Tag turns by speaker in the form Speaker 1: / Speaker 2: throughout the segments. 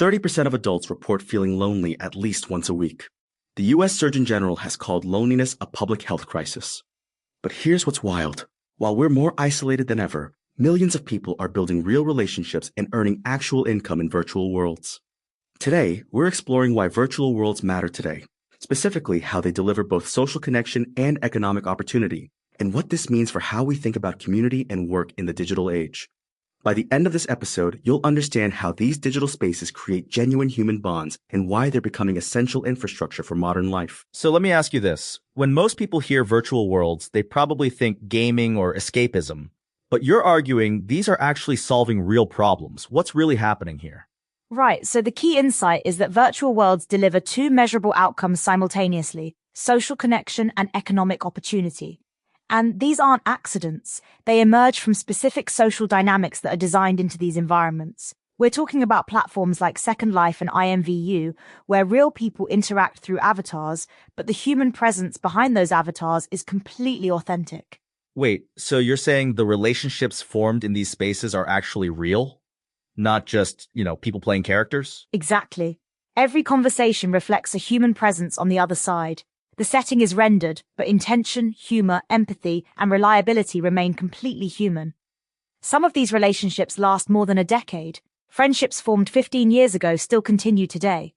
Speaker 1: 30% of adults report feeling lonely at least once a week. The US Surgeon General has called loneliness a public health crisis. But here's what's wild. While we're more isolated than ever, millions of people are building real relationships and earning actual income in virtual worlds. Today, we're exploring why virtual worlds matter today, specifically how they deliver both social connection and economic opportunity, and what this means for how we think about community and work in the digital age. By the end of this episode, you'll understand how these digital spaces create genuine human bonds and why they're becoming essential infrastructure for modern life.
Speaker 2: So let me ask you this. When most people hear virtual worlds, they probably think gaming or escapism. But you're arguing these are actually solving real problems. What's really happening here?
Speaker 3: Right, so the key insight is that virtual worlds deliver two measurable outcomes simultaneously: social connection and economic opportunity. And these aren't accidents. They emerge from specific social dynamics that are designed into these environments. We're talking about platforms like Second Life and IMVU, where real people interact through avatars, but the human presence behind those avatars is completely authentic.
Speaker 2: Wait, so you're saying the relationships formed in these spaces are actually real? Not just, people playing characters?
Speaker 3: Exactly. Every conversation reflects a human presence on the other side. The setting is rendered, but intention, humor, empathy, and reliability remain completely human. Some of these relationships last more than a decade. Friendships formed 15 years ago still continue today.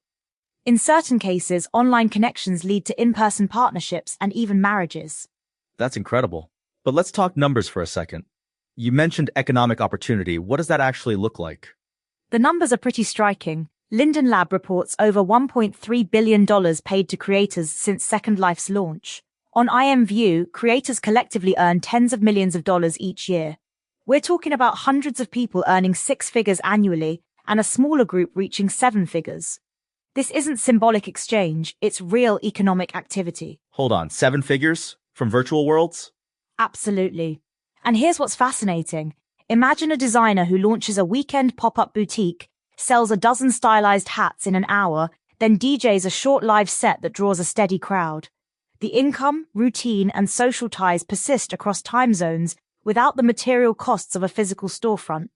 Speaker 3: In certain cases, online connections lead to in-person partnerships and even marriages.
Speaker 2: That's incredible. But let's talk numbers for a second. You mentioned economic opportunity. What does that actually look like?
Speaker 3: The numbers are pretty striking. Linden Lab reports over $1.3 billion paid to creators since Second Life's launch. On IMVU, creators collectively earn tens of millions of dollars each year. We're talking about hundreds of people earning 6 figures annually and a smaller group reaching 7 figures. This isn't symbolic exchange, it's real economic activity.
Speaker 2: Hold on, 7 figures from virtual worlds?
Speaker 3: Absolutely. And here's what's fascinating. Imagine a designer who launches a weekend pop-up boutique, sells a dozen stylized hats in an hour, then DJs a short live set that draws a steady crowd. The income, routine, and social ties persist across time zones without the material costs of a physical storefront.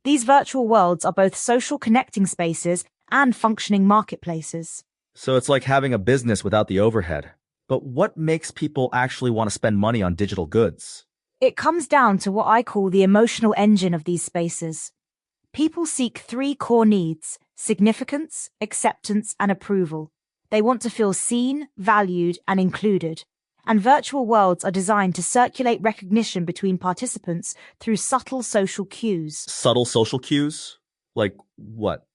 Speaker 3: These virtual worlds are both social connecting spaces and functioning marketplaces.
Speaker 2: So it's like having a business without the overhead. But what makes people actually want to spend money on digital goods?
Speaker 3: It comes down to what I call the emotional engine of these spaces. People seek 3 core needs: significance, acceptance, and approval. They want to feel seen, valued, and included. And virtual worlds are designed to circulate recognition between participants through subtle social cues.
Speaker 2: Subtle social cues? Like what?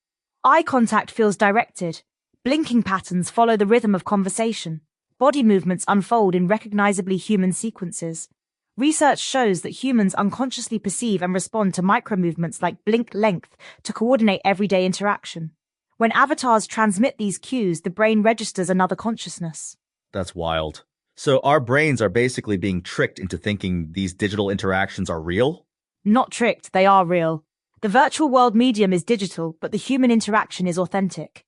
Speaker 3: Eye contact feels directed. Blinking patterns follow the rhythm of conversation. Body movements unfold in recognizably human sequences. Research shows that humans unconsciously perceive and respond to micromovements like blink length to coordinate everyday interaction. When avatars transmit these cues, the brain registers another consciousness.
Speaker 2: That's wild. So our brains are basically being tricked into thinking these digital interactions are real?
Speaker 3: Not tricked, they are real. The virtual world medium is digital, but the human interaction is authentic.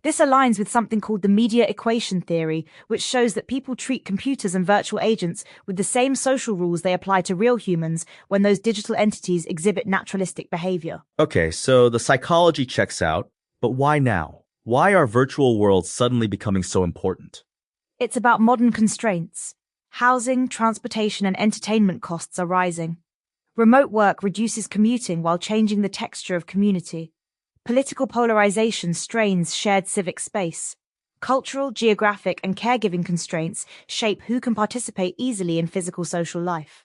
Speaker 3: This aligns with something called the media equation theory, which shows that people treat computers and virtual agents with the same social rules they apply to real humans when those digital entities exhibit naturalistic behavior.
Speaker 2: Okay, so the psychology checks out, but why now? Why are virtual worlds suddenly becoming so important?
Speaker 3: It's about modern constraints. Housing, transportation, and entertainment costs are rising. Remote work reduces commuting while changing the texture of community. Political polarization strains shared civic space. Cultural, geographic, and caregiving constraints shape who can participate easily in physical social life.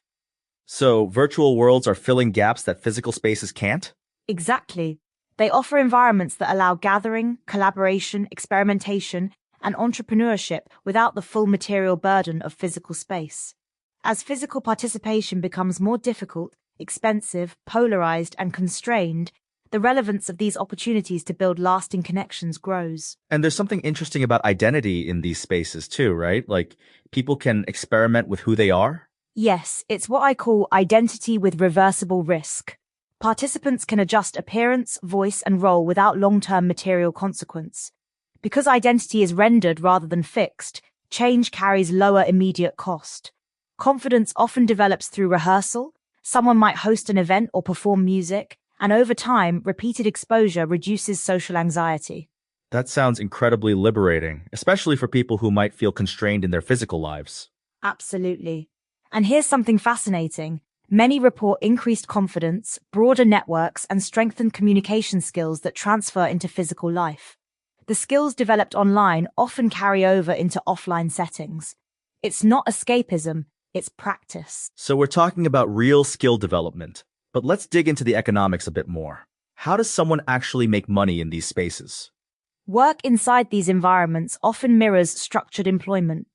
Speaker 2: So virtual worlds are filling gaps that physical spaces can't?
Speaker 3: Exactly. They offer environments that allow gathering, collaboration, experimentation, and entrepreneurship without the full material burden of physical space. As physical participation becomes more difficult, expensive, polarized, and constrained, the relevance of these opportunities to build lasting connections grows.
Speaker 2: And there's something interesting about identity in these spaces too, right? Like people can experiment with who they are?
Speaker 3: Yes, it's what I call identity with reversible risk. Participants can adjust appearance, voice, and role without long-term material consequence. Because identity is rendered rather than fixed, change carries lower immediate cost. Confidence often develops through rehearsal. Someone might host an event or perform music, And over time, repeated exposure reduces social anxiety.
Speaker 2: That sounds incredibly liberating, especially for people who might feel constrained in their physical lives.
Speaker 3: Absolutely. And here's something fascinating. Many report increased confidence, broader networks, and strengthened communication skills that transfer into physical life. The skills developed online often carry over into offline settings. It's not escapism, it's practice.
Speaker 2: So we're talking about real skill development, but let's dig into the economics a bit more. How does someone actually make money in these spaces?
Speaker 3: Work inside these environments often mirrors structured employment.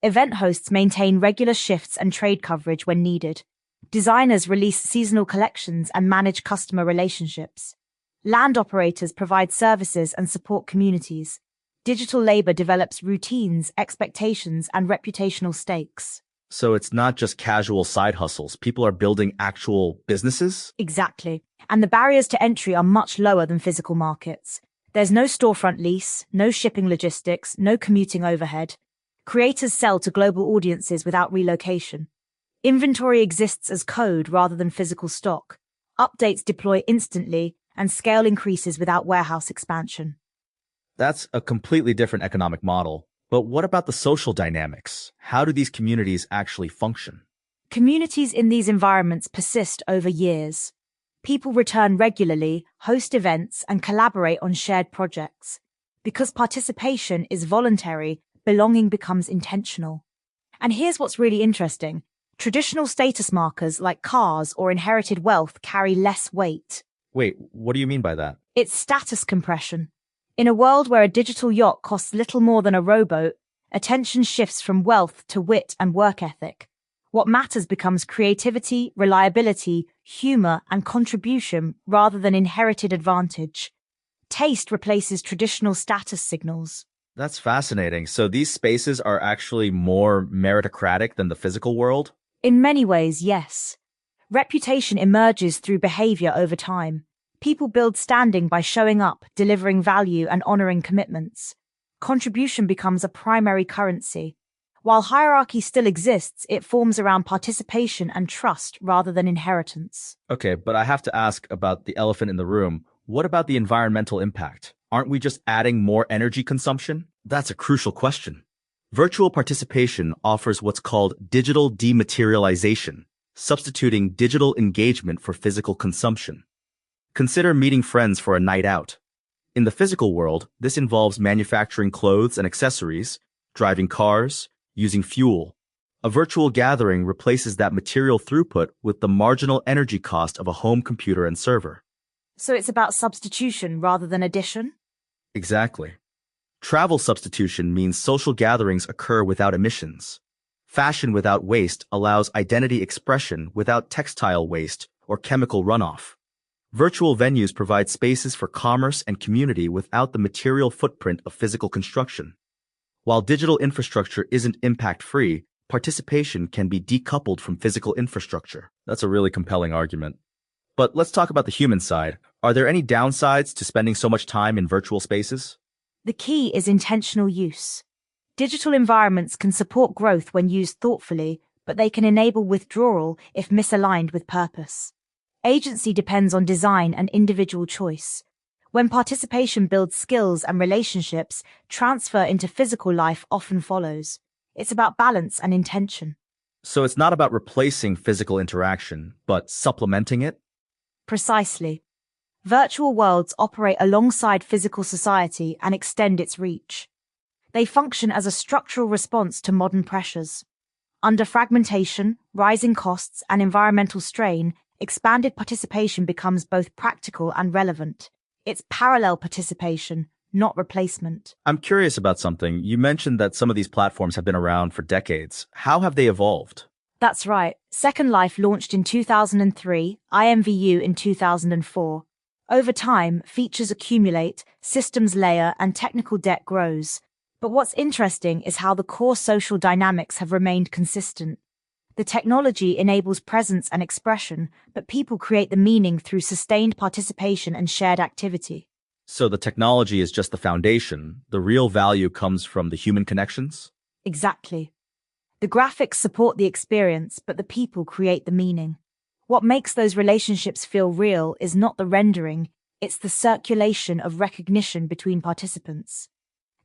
Speaker 3: Event hosts maintain regular shifts and trade coverage when needed. Designers release seasonal collections and manage customer relationships. Land operators provide services and support communities. Digital labor develops routines, expectations, and reputational stakes.
Speaker 2: So it's not just casual side hustles. People are building actual businesses?
Speaker 3: Exactly. And the barriers to entry are much lower than physical markets. There's no storefront lease, no shipping logistics, no commuting overhead. Creators sell to global audiences without relocation. Inventory exists as code rather than physical stock. Updates deploy instantly, and scale increases without warehouse expansion.
Speaker 2: That's a completely different economic model. But what about the social dynamics? How do these communities actually function?
Speaker 3: Communities in these environments persist over years. People return regularly, host events, and collaborate on shared projects. Because participation is voluntary, belonging becomes intentional. And here's what's really interesting. Traditional status markers like cars or inherited wealth carry less weight.
Speaker 2: Wait, what do you mean by that?
Speaker 3: It's status compression. In a world where a digital yacht costs little more than a rowboat, attention shifts from wealth to wit and work ethic. What matters becomes creativity, reliability, humor, and contribution rather than inherited advantage. Taste replaces traditional status signals.
Speaker 2: That's fascinating. So these spaces are actually more meritocratic than the physical world?
Speaker 3: In many ways, yes. Reputation emerges through behavior over time. People build standing by showing up, delivering value, and honoring commitments. Contribution becomes a primary currency. While hierarchy still exists, it forms around participation and trust rather than inheritance.
Speaker 2: Okay, but I have to ask about the elephant in the room. What about the environmental impact? Aren't we just adding more energy consumption? That's a crucial question. Virtual participation offers what's called digital dematerialization, substituting digital engagement for physical consumption. Consider meeting friends for a night out. In the physical world, this involves manufacturing clothes and accessories, driving cars, using fuel. A virtual gathering replaces that material throughput with the marginal energy cost of a home computer and server.
Speaker 3: So it's about substitution rather than addition?
Speaker 2: Exactly. Travel substitution means social gatherings occur without emissions. Fashion without waste allows identity expression without textile waste or chemical runoff. Virtual venues provide spaces for commerce and community without the material footprint of physical construction. While digital infrastructure isn't impact-free, participation can be decoupled from physical infrastructure. That's a really compelling argument. But let's talk about the human side. Are there any downsides to spending so much time in virtual spaces?
Speaker 3: The key is intentional use. Digital environments can support growth when used thoughtfully, but they can enable withdrawal if misaligned with purpose. Agency depends on design and individual choice. When participation builds skills and relationships, transfer into physical life often follows. It's about balance and intention.
Speaker 2: So it's not about replacing physical interaction, but supplementing it?
Speaker 3: Precisely. Virtual worlds operate alongside physical society and extend its reach. They function as a structural response to modern pressures. Under fragmentation, rising costs, and environmental strain, expanded participation becomes both practical and relevant. It's parallel participation, not replacement.
Speaker 2: I'm curious about something. You mentioned that some of these platforms have been around for decades. How have they evolved?
Speaker 3: That's right. Second Life launched in 2003, IMVU in 2004. Over time, features accumulate, systems layer, and technical debt grows. But what's interesting is how the core social dynamics have remained consistent. The technology enables presence and expression, but people create the meaning through sustained participation and shared activity.
Speaker 2: So the technology is just the foundation. The real value comes from the human connections?
Speaker 3: Exactly. The graphics support the experience, but the people create the meaning. What makes those relationships feel real is not the rendering, it's the circulation of recognition between participants.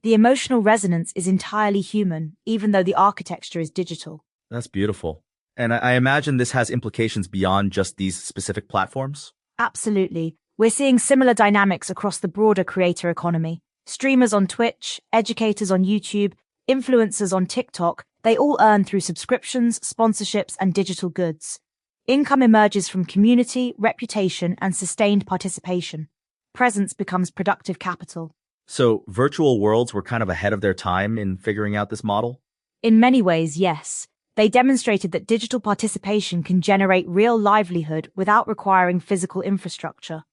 Speaker 3: The emotional resonance is entirely human, even though the architecture is digital.
Speaker 2: That's beautiful. And I imagine this has implications beyond just these specific platforms?
Speaker 3: Absolutely. We're seeing similar dynamics across the broader creator economy. Streamers on Twitch, educators on YouTube, influencers on TikTok, they all earn through subscriptions, sponsorships, and digital goods. Income emerges from community, reputation, and sustained participation. Presence becomes productive capital.
Speaker 2: So virtual worlds were kind of ahead of their time in figuring out this model?
Speaker 3: In many ways, yes. They demonstrated that digital participation can generate real livelihood without requiring physical infrastructure.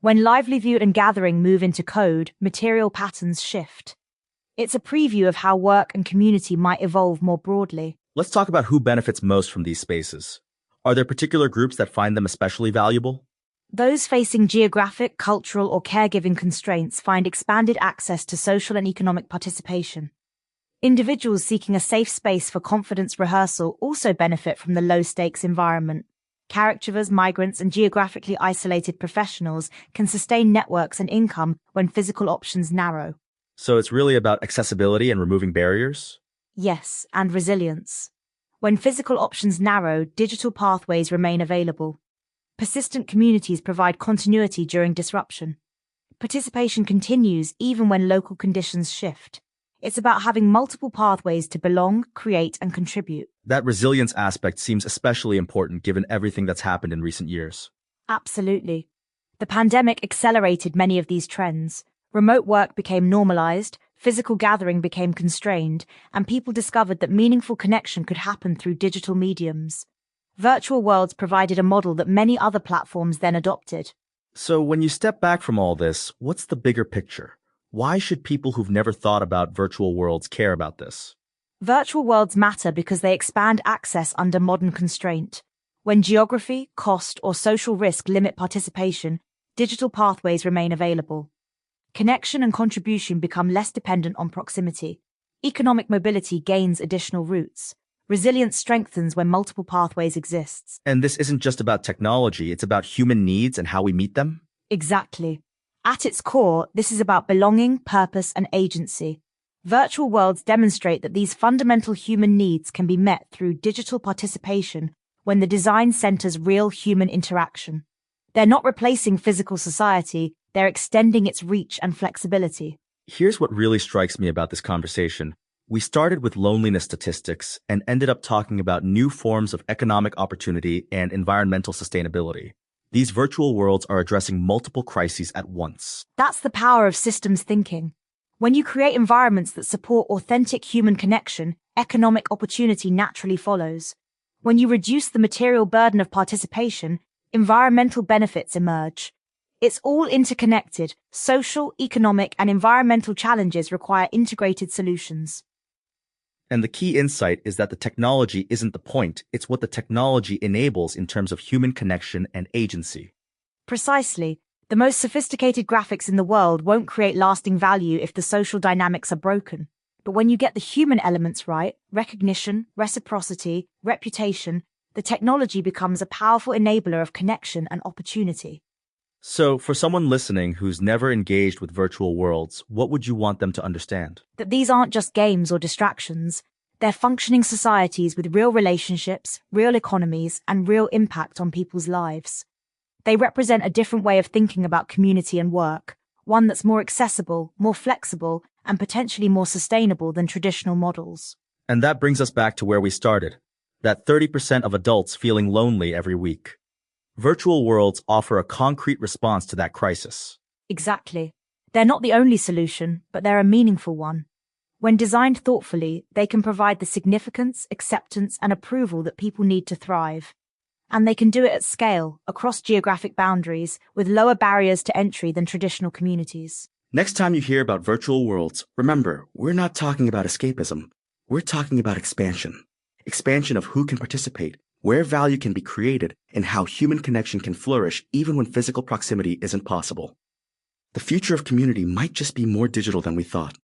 Speaker 3: When livelihood and gathering move into code, material patterns shift. It's a preview of how work and community might evolve more broadly.
Speaker 2: Let's talk about who benefits most from these spaces. Are there particular groups that find them especially valuable?
Speaker 3: Those facing geographic, cultural, or caregiving constraints find expanded access to social and economic participation. Individuals seeking a safe space for confidence rehearsal also benefit from the low-stakes environment. Caregivers, migrants, and geographically isolated professionals can sustain networks and income when physical options narrow.
Speaker 2: So it's really about accessibility and removing barriers?
Speaker 3: Yes, and resilience. When physical options narrow, digital pathways remain available. Persistent communities provide continuity during disruption. Participation continues even when local conditions shift. It's about having multiple pathways to belong, create, and contribute.
Speaker 2: That resilience aspect seems especially important given everything that's happened in recent years.
Speaker 3: Absolutely. The pandemic accelerated many of these trends. Remote work became normalized, physical gathering became constrained, and people discovered that meaningful connection could happen through digital mediums. Virtual worlds provided a model that many other platforms then adopted.
Speaker 2: So when you step back from all this, what's the bigger picture? Why should people who've never thought about virtual worlds care about this?
Speaker 3: Virtual worlds matter because they expand access under modern constraint. When geography, cost, or social risk limit participation, digital pathways remain available. Connection and contribution become less dependent on proximity. Economic mobility gains additional routes. Resilience strengthens when multiple pathways exist.
Speaker 2: And this isn't just about technology, it's about human needs and how we meet them?
Speaker 3: Exactly. At its core, this is about belonging, purpose, and agency. Virtual worlds demonstrate that these fundamental human needs can be met through digital participation when the design centers real human interaction. They're not replacing physical society, they're extending its reach and flexibility.
Speaker 2: Here's what really strikes me about this conversation. We started with loneliness statistics and ended up talking about new forms of economic opportunity and environmental sustainability. These virtual worlds are addressing multiple crises at once.
Speaker 3: That's the power of systems thinking. When you create environments that support authentic human connection, economic opportunity naturally follows. When you reduce the material burden of participation, environmental benefits emerge. It's all interconnected. Social, economic, and environmental challenges require integrated solutions.
Speaker 2: And the key insight is that the technology isn't the point, it's what the technology enables in terms of human connection and agency.
Speaker 3: Precisely. The most sophisticated graphics in the world won't create lasting value if the social dynamics are broken. But when you get the human elements right, recognition, reciprocity, reputation, the technology becomes a powerful enabler of connection and opportunity.
Speaker 2: So, for someone listening who's never engaged with virtual worlds, what would you want them to understand?
Speaker 3: That these aren't just games or distractions. They're functioning societies with real relationships, real economies, and real impact on people's lives. They represent a different way of thinking about community and work, one that's more accessible, more flexible, and potentially more sustainable than traditional models.
Speaker 2: And that brings us back to where we started, that 30% of adults feeling lonely every week. Virtual worlds offer a concrete response to that crisis.
Speaker 3: Exactly. They're not the only solution, but they're a meaningful one. When designed thoughtfully, they can provide the significance, acceptance, and approval that people need to thrive. And they can do it at scale, across geographic boundaries, with lower barriers to entry than traditional communities.
Speaker 1: Next time you hear about virtual worlds, remember, we're not talking about escapism. We're talking about expansion. Expansion of who can participate, where value can be created, and how human connection can flourish even when physical proximity isn't possible. The future of community might just be more digital than we thought.